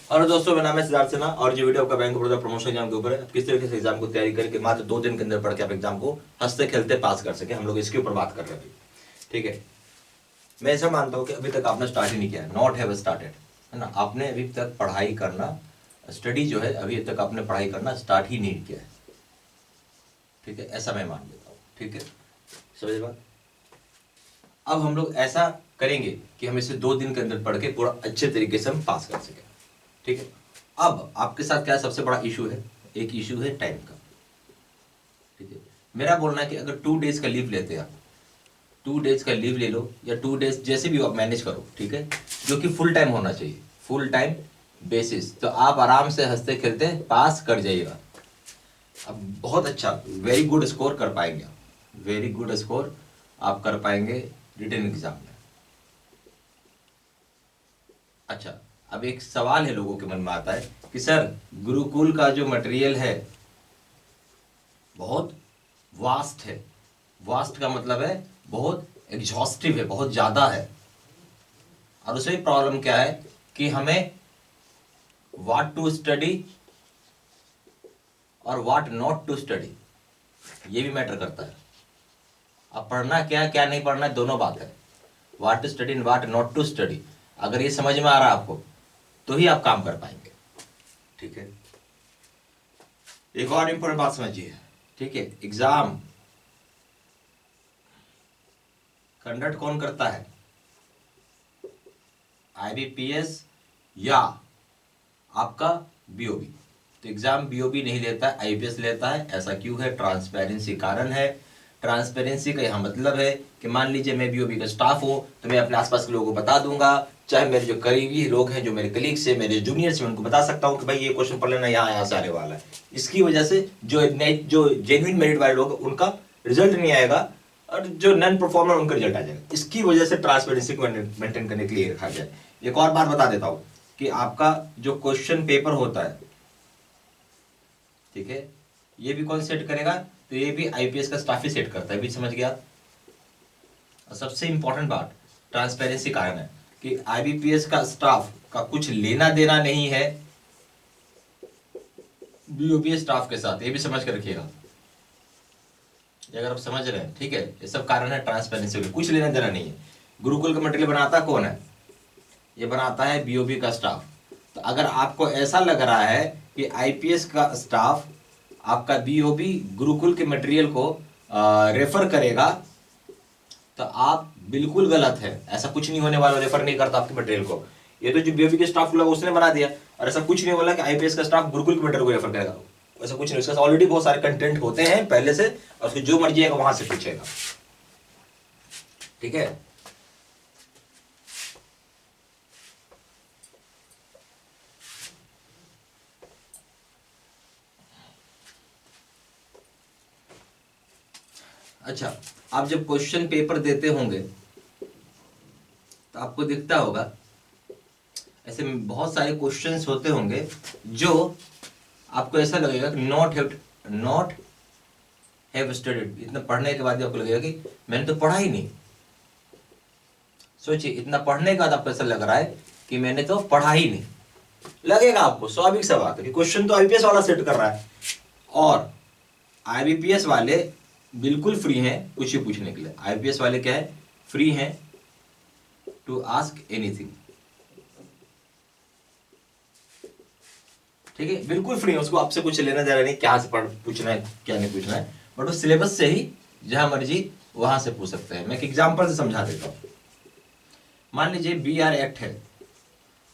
और दोस्तों, मेरा नाम है सिद्धार्थ सिन्हा और ये वीडियो आपका bank of Baroda promotion exam के ऊपर है। किस तरीके से एग्जाम को तैयारी करके मात्र 2 दिन के अंदर पढ़ के आप एग्जाम को हंसते खेलते पास कर सके, हम लोग इसके ऊपर बात कर रहे हैं अभी। ठीक है, मैं ऐसा मानता हूँ कि अभी तक आपने स्टार्ट ही नहीं किया, नॉट हैव स्टार्टेड, है ना। आपने अभी तक पढ़ाई करना, स्टडी जो है अभी तक आपने पढ़ाई करना स्टार्ट ही नहीं किया है। ठीक है, ऐसा मैं मान लेता हूँ। ठीक है, समझ बात। अब हम लोग ऐसा करेंगे कि हम इसे 2 दिन के अंदर पढ़ के पूरा अच्छे तरीके से हम पास कर सकें। ठीक है, अब आपके साथ क्या सबसे बड़ा इशू है, एक इशू है टाइम का। ठीक है, मेरा बोलना है कि अगर 2 डेज का लीव लेते हैं आप, 2 डेज का लीव ले लो या 2 डेज जैसे भी आप मैनेज करो, ठीक है, जो कि फुल टाइम होना चाहिए, फुल टाइम बेसिस, तो आप आराम से हंसते खेलते पास कर जाइएगा। अब बहुत अच्छा, वेरी गुड स्कोर कर पाएंगे आप, वेरी गुड स्कोर आप कर पाएंगे रिटन एग्जाम में। अच्छा, अब एक सवाल है लोगों के मन में आता है कि सर, गुरुकुल का जो मटेरियल है बहुत वास्ट है। वास्ट का मतलब है बहुत एग्जॉस्टिव है, बहुत ज़्यादा है। और उसमें प्रॉब्लम क्या है कि हमें व्हाट टू स्टडी और व्हाट नॉट टू स्टडी, ये भी मैटर करता है। अब पढ़ना क्या है, क्या नहीं पढ़ना है, दोनों बात है। What to study and what not to study, अगर ये समझ में आ रहा है आपको तो ही आप काम कर पाएंगे। ठीक है, एक और इंपॉर्टेंट बात समझिए। ठीक है, एग्जाम कंडक्ट कौन करता है, आईबीपीएस या आपका बीओबी। तो एग्जाम बीओबी नहीं लेता है, आईपीएस लेता है। ऐसा क्यों है? ट्रांसपेरेंसी कारण है। ट्रांसपेरेंसी का यह मतलब है कि मान लीजिए मैं बीओबी का स्टाफ हूं तो मैं अपने आसपास के लोगों को बता दूंगा, चाहे मेरे जो करीबी लोग हैं, जो मेरे कलीग्स हैं, मेरे जूनियर्स हैं, उनको बता सकता हूं कि भाई ये क्वेश्चन पढ़ लेना, यहाँ से आने वाला है। इसकी वजह से जो जेन्युइन मेरिट वाले लोग उनका रिजल्ट नहीं आएगा और जो नॉन परफॉर्मर उनका रिजल्ट आ जाएगा। इसकी वजह से ट्रांसपेरेंसी को मेंटेन करने के लिए रखा गया है। एक और बात बता देता हूं कि आपका जो क्वेश्चन पेपर होता है, ठीक है, ये भी कौन सेट करेगा? तो ये भी आईपीएस का स्टाफ ही सेट करता है, भी समझ गया। और सबसे इंपॉर्टेंट बात ट्रांसपेरेंसी कारण है कि आईबीपीएस का स्टाफ का कुछ लेना देना नहीं है बीओपीएस स्टाफ के साथ, ये भी समझ कर रखिएगा। ये अगर आप समझ रहे हैं, ठीक है, ये सब कारण है ट्रांसपेरेंसी के, कुछ लेना देना नहीं है। गुरुकुल का मटेरियल बनाता कौन है? ये बनाता है बीओबी का स्टाफ। तो अगर आपको ऐसा लग रहा है कि आईपीएस का स्टाफ आपका बीओबी गुरुकुल के मटेरियल को रेफर करेगा, तो आप बिल्कुल गलत है। ऐसा कुछ नहीं होने वाला, रेफर नहीं करता आपके मटेरियल को। ये तो जो बीओबी के स्टाफ लगा उसने बना दिया, और ऐसा कुछ नहीं बोला कि आईपीएस का स्टाफ गुरुकुल के मटेरियल को रेफर करेगा। ऐसा कुछ नहीं, उसके पास ऑलरेडी बहुत सारे कंटेंट होते हैं पहले से, और उसको जो मर्जी आएगा वहां से पूछेगा। ठीक है, अच्छा, आप जब क्वेश्चन पेपर देते होंगे तो आपको दिखता होगा ऐसे बहुत सारे क्वेश्चंस होते होंगे जो आपको ऐसा लगेगा कि नॉट हैव स्टडीड। इतना पढ़ने के बाद आपको लगेगा कि मैंने तो पढ़ा ही नहीं। सोचिए, इतना पढ़ने के बाद आपको ऐसा लग रहा है कि मैंने तो पढ़ा ही नहीं, लगेगा आपको। स्वाभाविक सा बात है कि क्वेश्चन तो आईबीपीएस वाला सेट कर रहा है, और आईबीपीएस वाले बिल्कुल फ्री हैं कुछ ही पूछने के लिए। आईपीएस वाले क्या है? फ्री हैं टू आस्क एनीथिंग। ठीक है, बिल्कुल फ्री है, उसको आपसे कुछ लेना देना नहीं, क्या से पढ़ पूछना है क्या नहीं पूछना है, बट उस सिलेबस से ही जहां मर्जी वहां से पूछ सकते हैं। मैं एक एग्जांपल से समझा देता हूं। मान लीजिए बीआर एक्ट है,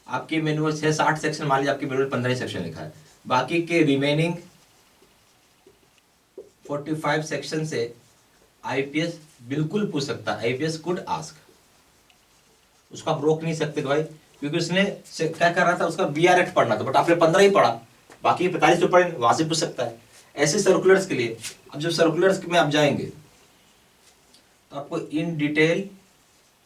आपके मैनुअल से 60 सेक्शन, मान लीजिए आपके मैनुअल 15 ही सेक्शन लिखा है, बाकी के रिमेनिंग 45 सेक्शन से आईपीएस बिल्कुल पूछ सकता है। आईपीएस कुड आस्क, उसको आप रोक नहीं सकते भाई, क्योंकि उसने क्या कर रहा था, उसका बीआर एक्ट पढ़ना था, बट आपने 15 ही पढ़ा, बाकी 45 तो पढ़े, वहां से पूछ सकता है। ऐसे सर्कुलर्स के लिए, अब जब सर्कुलर्स में आप जाएंगे तो आपको इन डिटेल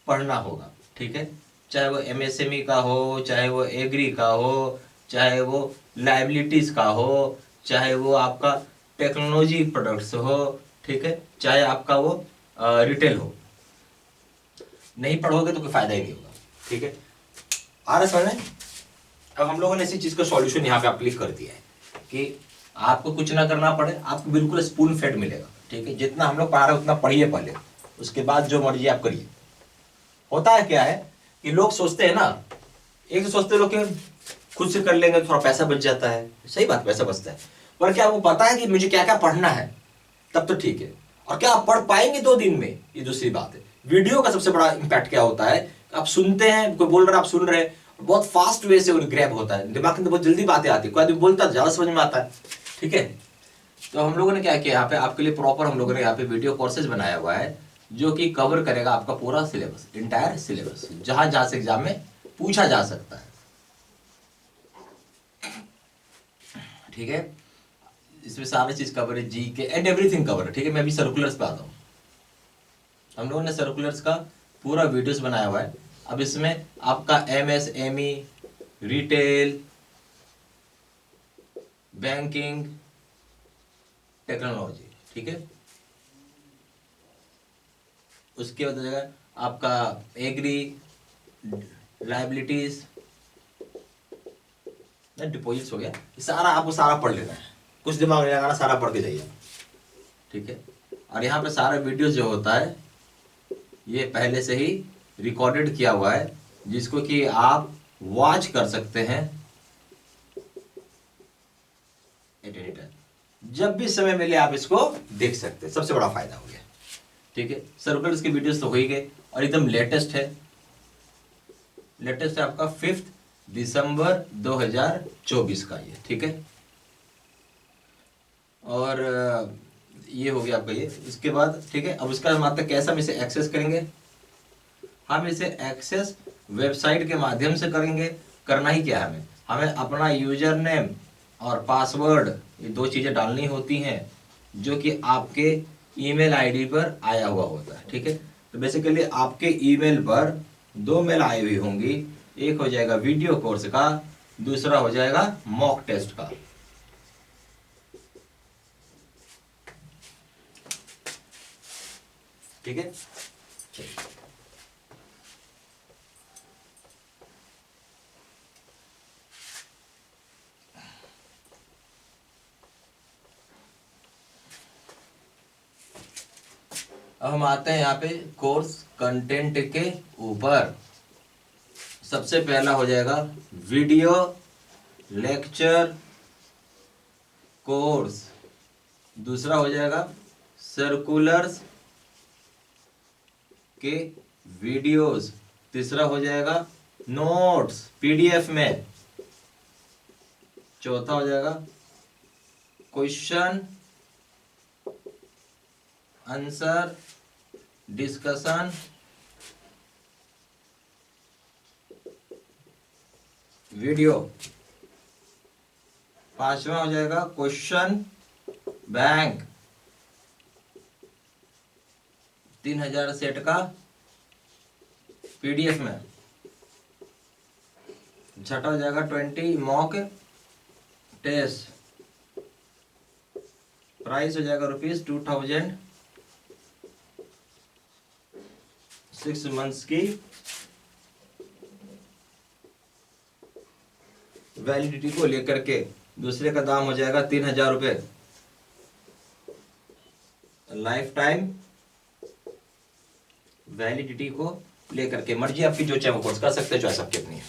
पढ़ना होगा। ठीक है, चाहे वो एमएसएमई का हो, चाहे वो एग्री का हो, चाहे वो लाइबिलिटीज का हो, चाहे वो आपका टेक्नोलॉजी प्रोडक्ट्स हो, ठीक है, चाहे आपका वो रिटेल हो। नहीं पढ़ोगे तो कोई फायदा ही नहीं होगा। ठीक है, आ रहा समझ में? अब हम लोगों ने इसी चीज का सॉल्यूशन यहाँ पे अप्लाई कर दिया है कि आपको कुछ ना करना पड़े, आपको बिल्कुल स्पून फेड मिलेगा। ठीक है, जितना हम लोग पढ़ा रहे उतना पढ़िए पहले, उसके बाद जो मर्जी आप करिए। होता है क्या है कि लोग सोचते हैं ना, एक तो सोचते लोग कि खुद से कर लेंगे थोड़ा पैसा बच जाता है, सही बात, पैसा बचता है, पर क्या आपको पता है कि मुझे क्या क्या पढ़ना है? तब तो ठीक है। और क्या आप पढ़ पाएंगे 2 दिन में? ये दूसरी बात है। वीडियो का सबसे बड़ा इंपैक्ट क्या होता है, आप सुनते हैं, कोई बोल रहा है, आप सुन रहे हैं, बहुत फास्ट वे से ग्रैब होता है, दिमाग के अंदर बहुत जल्दी बातें आती है, कोई आदमी बोलता है ज्यादा समझ में आता है। ठीक है, तो हम लोगों ने क्या किया यहाँ पे आपके लिए प्रॉपर हम लोगों ने यहाँ पे वीडियो कोर्सेज बनाया हुआ है जो कि कवर करेगा आपका पूरा सिलेबस, इंटायर सिलेबस, जहां जहां से एग्जाम में पूछा जा सकता है। ठीक है, इसमें सारी चीज कवर है, जी के एंड एवरीथिंग कवर है। ठीक है, मैं अभी सर्कुलर्स पे आता हूँ। हम लोगों ने सर्कुलर्स का पूरा वीडियोस बनाया हुआ है। अब इसमें आपका MSME, रिटेल, बैंकिंग, टेक्नोलॉजी, ठीक है, उसके बाद हो जाएगा आपका एग्री, लाइबिलिटीज, डिपॉजिट्स हो गया, सारा आपको सारा पढ़ लेना है, कुछ दिमाग नहीं लगाना, सारा पढ़ के जाइए। ठीक है, और यहाँ पे सारा वीडियो जो होता है ये पहले से ही रिकॉर्डेड किया हुआ है, जिसको कि आप वॉच कर सकते हैं एट एनी टाइम, जब भी समय मिले आप इसको देख सकते हैं। सबसे बड़ा फायदा हो गया। ठीक है, सर्कुलर्स की वीडियोस तो हो ही गए, और एकदम लेटेस्ट है, लेटेस्ट है आपका 5 दिसंबर 2024 का ये। ठीक है, और ये हो गया आपका ये। इसके बाद ठीक है, अब उसका मतलब कैसे हम इसे एक्सेस करेंगे? हम इसे एक्सेस वेबसाइट के माध्यम से करेंगे। करना ही क्या है हमें? हमें अपना यूजर नेम और पासवर्ड, ये 2 चीज़ें डालनी होती हैं जो कि आपके ईमेल आईडी पर आया हुआ होता है। ठीक है, तो बेसिकली आपके ईमेल पर 2 मेल आई हुई होंगी, एक हो जाएगा वीडियो कोर्स का, दूसरा हो जाएगा मॉक टेस्ट का। ठीक है, अब हम आते हैं यहाँ पे कोर्स कंटेंट के ऊपर। सबसे पहला हो जाएगा वीडियो लेक्चर कोर्स, दूसरा हो जाएगा सर्कुलर्स के वीडियोस, तीसरा हो जाएगा नोट्स PDF में, चौथा हो जाएगा क्वेश्चन आंसर डिस्कशन वीडियो, पांचवा हो जाएगा क्वेश्चन बैंक 3000 सेट का PDF में, छठा हो जाएगा 20 मॉक टेस्ट, प्राइस हो जाएगा ₹2000, 6 मंथ्स की वैलिडिटी को लेकर के। दूसरे का दाम हो जाएगा 3000 रुपये, लाइफ टाइम वैलिडिटी को लेकर के। मर्जी आपकी, जो चाहे वो कोर्स कर सकते हैं, चॉइस आपकी अपनी है।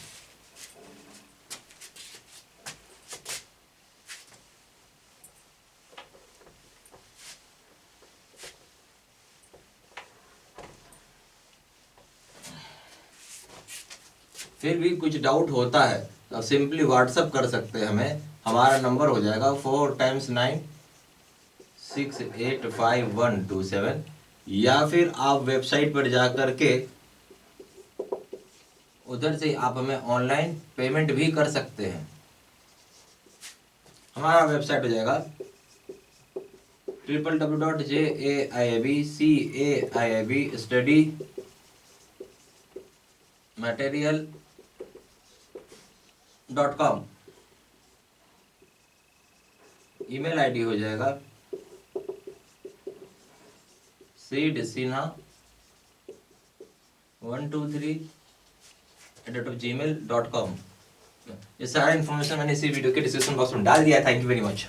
फिर भी कुछ डाउट होता है तो सिंपली व्हाट्सअप कर सकते हैं हमें। हमारा नंबर हो जाएगा 4 × 9 685 127, या फिर आप वेबसाइट पर जा करके उधर से आप हमें ऑनलाइन पेमेंट भी कर सकते हैं। हमारा वेबसाइट हो जाएगा www.jaibcaiabstudymaterial.com। ईमेल आईडी हो जाएगा seedsinha123@gmail.com। ये सारा इन्फॉर्मेशन मैंने इसी वीडियो के डिस्क्रिप्शन बॉक्स में डाल दिया है। Thank you very much.